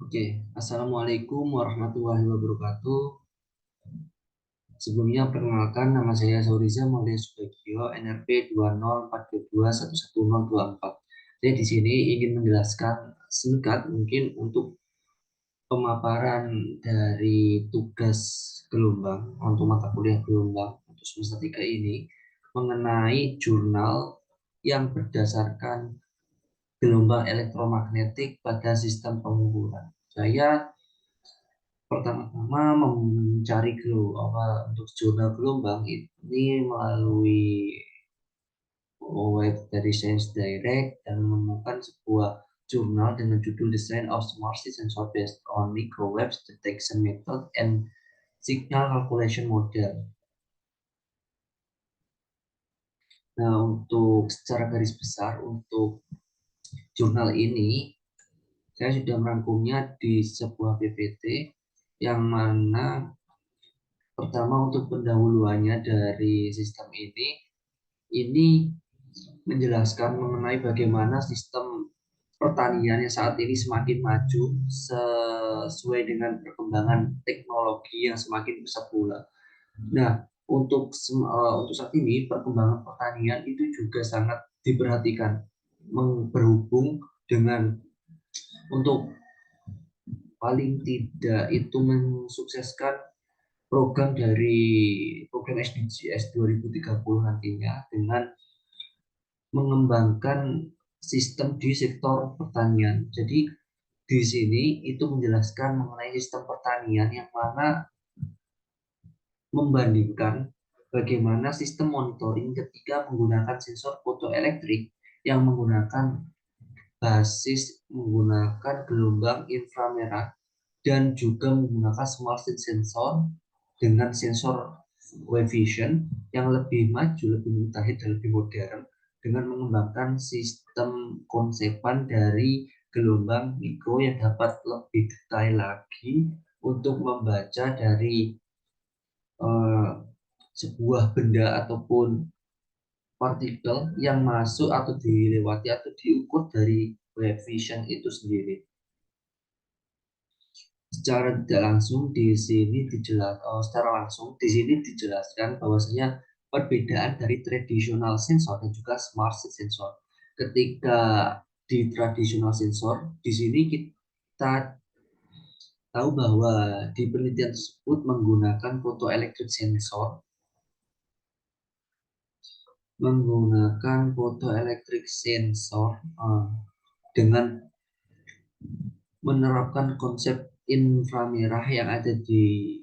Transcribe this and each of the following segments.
Oke, Assalamualaikum warahmatullahi wabarakatuh. Sebelumnya perkenalkan nama saya Sauriza Maulida Subagio, NRP 20422111024. Saya di sini ingin menjelaskan singkat mungkin untuk pemaparan dari tugas gelombang untuk mata kuliah gelombang untuk semester 3 ini mengenai jurnal yang berdasarkan gelombang elektromagnetik pada sistem pengukuran. Saya pertama-tama mencari untuk jurnal gelombang ini melalui web dari Science Direct dan menemukan sebuah jurnal dengan judul Design of Smart Sensor Based on Microwave Detection Method and Signal Calculation Model. Nah, untuk secara garis besar untuk jurnal ini saya sudah merangkumnya di sebuah PPT yang mana pertama untuk pendahuluannya dari sistem ini menjelaskan mengenai bagaimana sistem pertanian yang saat ini semakin maju sesuai dengan perkembangan teknologi yang semakin pesat pula. Nah, untuk saat ini perkembangan pertanian itu juga sangat diperhatikan berhubung dengan untuk paling tidak itu mensukseskan program SDGs 2030 nantinya dengan mengembangkan sistem di sektor pertanian. Jadi di sini itu menjelaskan mengenai sistem pertanian yang mana membandingkan bagaimana sistem monitoring ketika menggunakan sensor fotoelektrik yang menggunakan gelombang inframerah dan juga menggunakan smart sensor dengan sensor wave vision yang lebih maju, lebih mutakhir dan lebih modern dengan mengembangkan sistem konsepan dari gelombang mikro yang dapat lebih detail lagi untuk membaca dari eh, sebuah benda ataupun partikel yang masuk atau dilewati atau diukur dari wave vision itu sendiri. Secara langsung di sini dijelaskan bahwasanya perbedaan dari tradisional sensor dan juga smart sensor. Ketika di tradisional sensor, di sini kita tahu bahwa di penelitian tersebut menggunakan fotoelektrik sensor dengan menerapkan konsep inframerah yang ada di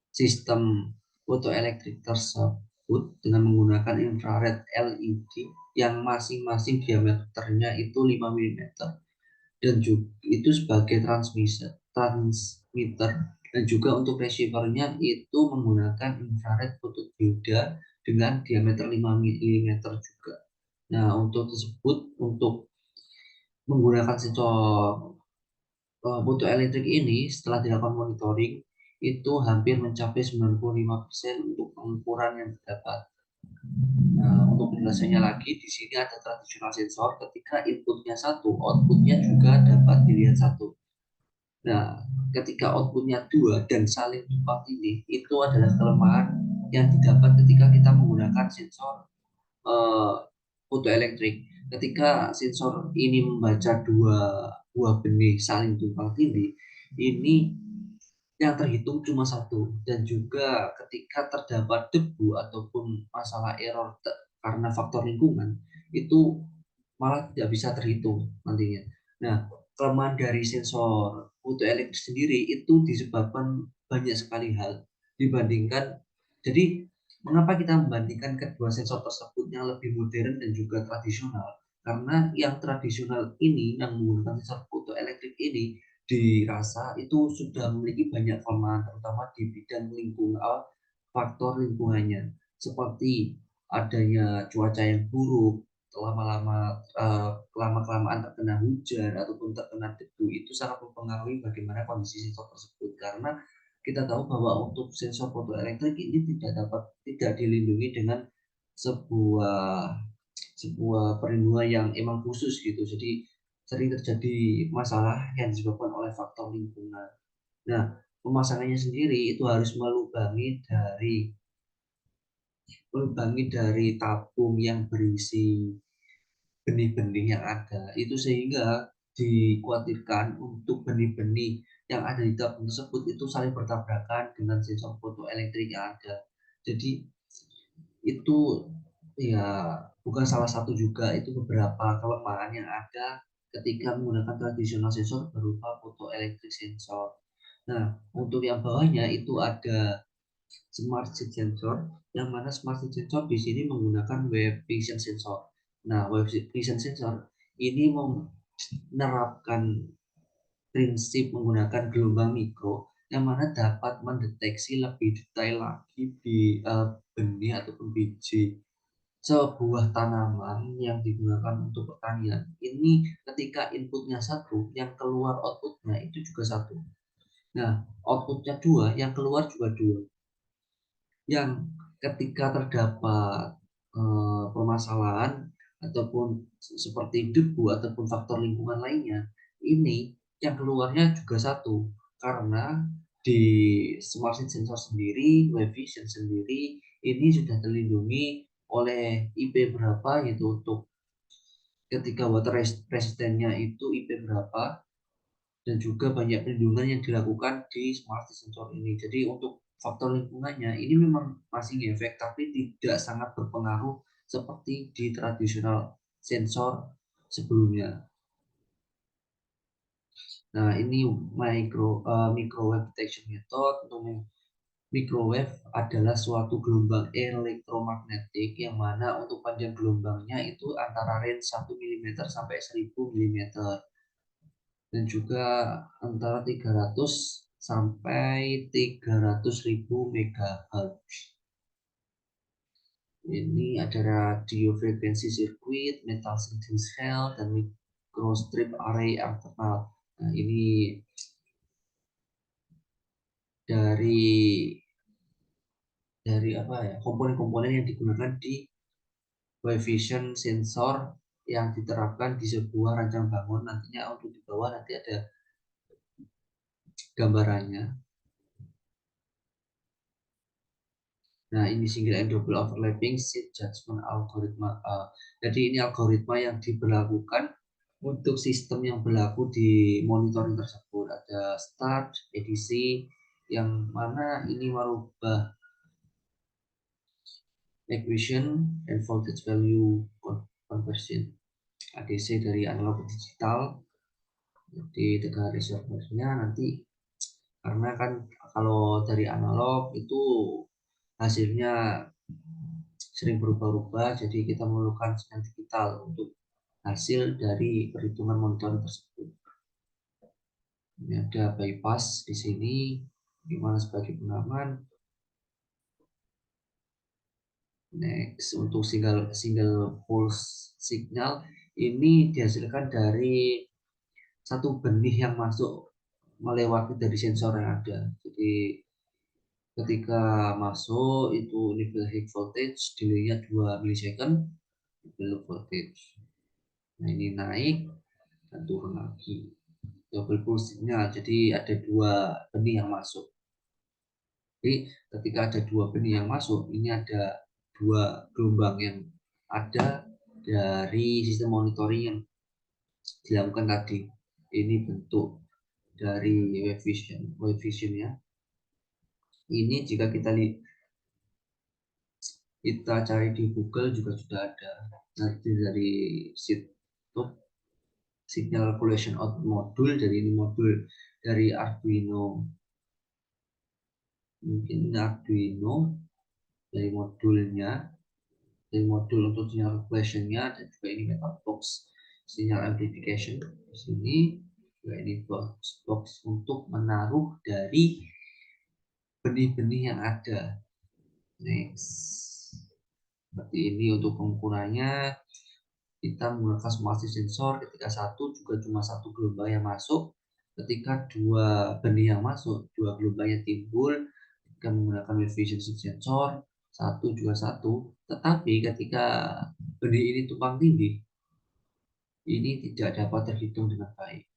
sistem fotoelektrik tersebut dengan menggunakan infrared LED yang masing-masing diameternya itu 5 mm dan juga itu sebagai transmitter dan juga untuk receivernya itu menggunakan infrared photodioda dengan diameter 5 mm juga. Nah, untuk menggunakan sensor fotoelektrik ini setelah dilakukan monitoring itu hampir mencapai 95% untuk pengukuran yang terdapat. Nah, untuk penjelasannya lagi, di sini ada tradisional sensor ketika inputnya satu, outputnya juga dapat dilihat satu. Nah, ketika outputnya dua dan saling tumpang tindih, itu adalah kelemahan yang didapat ketika kita menggunakan sensor eh, fotoelektrik. Ketika sensor ini membaca dua buah benih saling tumpang tindih, ini yang terhitung cuma satu. Dan juga ketika terdapat debu ataupun masalah error karena faktor lingkungan, itu malah tidak bisa terhitung nantinya. Nah, kelemahan dari sensor fotoelektrik sendiri itu disebabkan banyak sekali hal dibandingkan. Jadi, mengapa kita membandingkan kedua sensor tersebut yang lebih modern dan juga tradisional? Karena yang tradisional ini, yang menggunakan sensor fotoelektrik ini, dirasa itu sudah memiliki banyak kelemahan, terutama di bidang faktor lingkungannya, seperti adanya cuaca yang buruk, lama kelamaan terkena hujan ataupun terkena debu itu sangat mempengaruhi bagaimana kondisi sensor tersebut, karena kita tahu bahwa untuk sensor fotoelektrik ini tidak dilindungi dengan sebuah sebuah perlindungan yang emang khusus gitu. Jadi sering terjadi masalah yang disebabkan oleh faktor lingkungan. Nah, pemasangannya sendiri itu harus melubangi dari tabung yang berisi benih-benih yang ada itu, sehingga dikhawatirkan untuk benih-benih yang ada di tabung tersebut itu saling bertabrakan dengan sensor fotoelektrik yang ada. Jadi itu ya bukan salah satu juga, itu beberapa kelemahan yang ada ketika menggunakan tradisional sensor berupa fotoelektrik sensor. Nah, untuk yang bawahnya itu ada Smart Seed Sensor, yang mana Smart Seed Sensor di sini menggunakan Wave Vision Sensor. Nah, Wave Vision Sensor ini menerapkan prinsip menggunakan gelombang mikro yang mana dapat mendeteksi lebih detail lagi di benih ataupun biji sebuah tanaman yang digunakan untuk pertanian. Ini ketika inputnya satu, yang keluar outputnya itu juga satu. Nah, outputnya dua, yang keluar juga dua. Yang ketika terdapat permasalahan ataupun seperti debu ataupun faktor lingkungan lainnya, ini yang keluarnya juga satu, karena di Smart Seed Sensor sendiri, Wave Vision sendiri ini sudah terlindungi oleh IP berapa, yaitu untuk ketika water resistennya itu IP berapa, dan juga banyak perlindungan yang dilakukan di Smart Sensor ini. Jadi untuk faktor lingkungannya ini memang masih ngefek, tapi tidak sangat berpengaruh seperti di tradisional sensor sebelumnya. Nah, ini microwave detection method. Untuk microwave adalah suatu gelombang elektromagnetik yang mana untuk panjang gelombangnya itu antara range 1 mm sampai 1000 mm, dan juga antara 300 sampai 300.000 MHz. Ini ada radio frequency circuit, metal shielding cell, dan microstrip array internal. Nah, ini dari apa ya, komponen-komponen yang digunakan di Wave Vision sensor yang diterapkan di sebuah rancang bangun. Nantinya untuk di bawah nanti ada gambarannya. Nah, ini single and double overlapping seed judgment algoritma. Jadi ini algoritma yang diberlakukan untuk sistem yang berlaku di monitoring tersebut. Ada start, edisi, yang mana ini merubah equation and voltage value conversion ADC dari analog ke digital. Jadi tegangan reservoirnya nanti, karena kan kalau dari analog itu hasilnya sering berubah-ubah, jadi kita memerlukan sinyal digital untuk hasil dari perhitungan monitoring tersebut. Ini ada bypass di sini, dimana sebagai pengaman. Next, untuk single pulse signal ini dihasilkan dari satu benih yang masuk melewati dari sensor yang ada. Jadi ketika masuk itu level high voltage, delaynya 2 milisecond, level voltage. Nah, ini naik dan turun lagi. Double pulse signal, jadi ada dua benih yang masuk. Jadi ketika ada dua benih yang masuk, ini ada dua gelombang yang ada dari sistem monitoring yang dilakukan tadi. Ini bentuk dari wave vision ya. Ini jika kita cari di Google juga sudah ada. Nanti dari situ signal calculation output modul, dari ini modul dari Arduino, mungkin Arduino, dari modulnya, dari modul untuk sinyal calculationnya, dan juga ini metal box sinyal amplification di sini, juga ini box untuk menaruh dari benih-benih yang ada. Next, seperti ini untuk pengukurannya. Kita menggunakan smart sensor ketika satu juga cuma satu gelombang yang masuk, ketika dua benih yang masuk dua gelombang yang timbul. Ketika menggunakan wave vision sensor satu juga satu, tetapi ketika benih ini tumpang tindih ini tidak dapat terhitung dengan baik.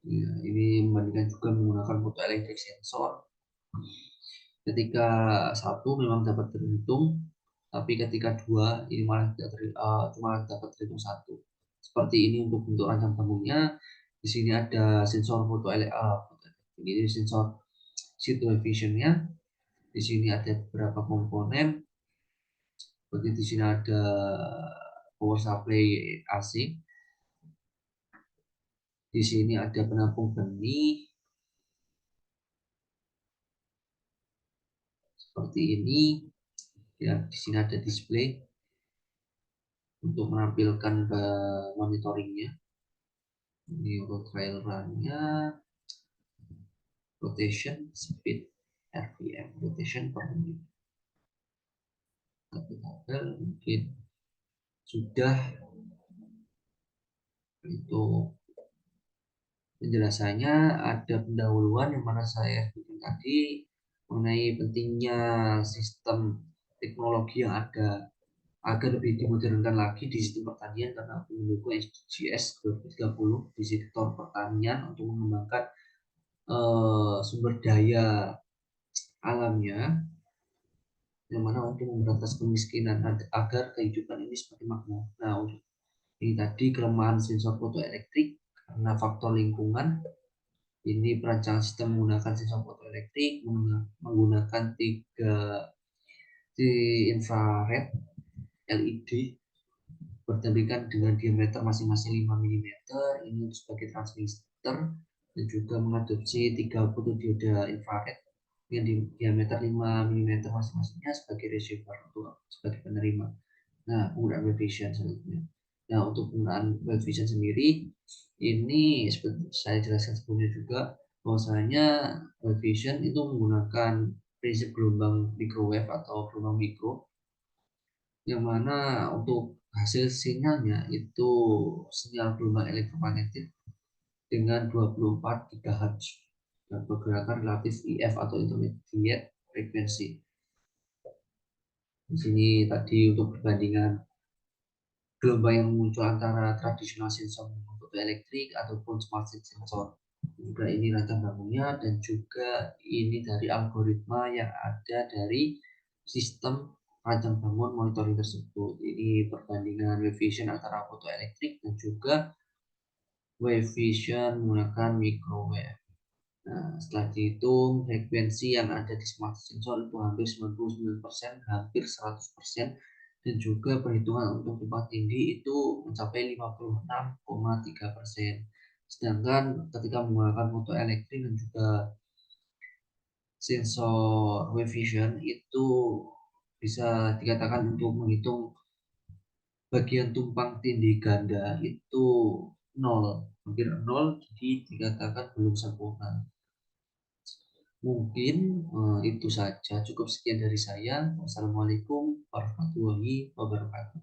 Ya, ini membandingkan juga menggunakan photoelectric sensor. Ketika satu memang dapat terhitung, tapi ketika dua ini malah tidak cuma dapat terhitung satu. Seperti ini untuk bentuk rancang bangunnya. Di sini ada sensor ini sensor situation visionnya. Di sini ada beberapa komponen. Seperti di sini ada power supply AC. Di sini ada penampung benih seperti ini. Ya, di sini ada display untuk menampilkan ke monitoringnya. Ini untuk trial run-nya, rotation speed RPM, rotation per menit. Tabel mungkin sudah itu penjelasannya. Ada pendahuluan yang mana saya sebutkan tadi mengenai pentingnya sistem teknologi yang ada agar lebih dimodernkan lagi di sistem pertanian karena mendukung SDGs 2030 di sektor pertanian untuk mengembangkan sumber daya alamnya yang mana untuk memberantas kemiskinan agar kehidupan ini semakin makmur. Nah, untuk ini tadi kelemahan sensor fotoelektrik karena faktor lingkungan. Ini perancangan sistem menggunakan sensor fotoelektrik menggunakan tiga di infrared LED berdampingan dengan diameter masing-masing 5 mm ini sebagai transmitter dan juga mengadopsi 3 fotodioda infrared yang di diameter 5 mm masing-masingnya sebagai receiver untuk sebagai penerima. Nah, penggunaan web vision selanjutnya. Nah, untuk penggunaan web vision sendiri ini seperti saya jelaskan sebelumnya juga bahwasanya web vision itu menggunakan prinsip gelombang microwave atau gelombang mikro yang mana untuk hasil sinyalnya itu sinyal gelombang elektromagnetik dengan 24 GHz dan pergerakan relatif IF atau intermediate frekuensi. Di sini tadi untuk perbandingan gelombang yang muncul antara tradisional sensor fotoelektrik ataupun smart sensor. Juga ini rancang bangunnya dan juga ini dari algoritma yang ada dari sistem rancang bangun monitoring tersebut. Ini perbandingan wave vision antara fotoelektrik dan juga wave vision menggunakan microwave. Nah, setelah dihitung frekuensi yang ada di smart sensor itu hampir 99%, hampir 100%, dan juga perhitungan untuk tumpang tindih itu mencapai 56,3%. Sedangkan ketika menggunakan fotoelektrik dan juga sensor wave vision itu bisa dikatakan untuk menghitung bagian tumpang tindih ganda itu nol, hampir nol, jadi dikatakan belum sempurna. Mungkin itu saja, cukup sekian dari saya. Wassalamualaikum warahmatullahi wabarakatuh.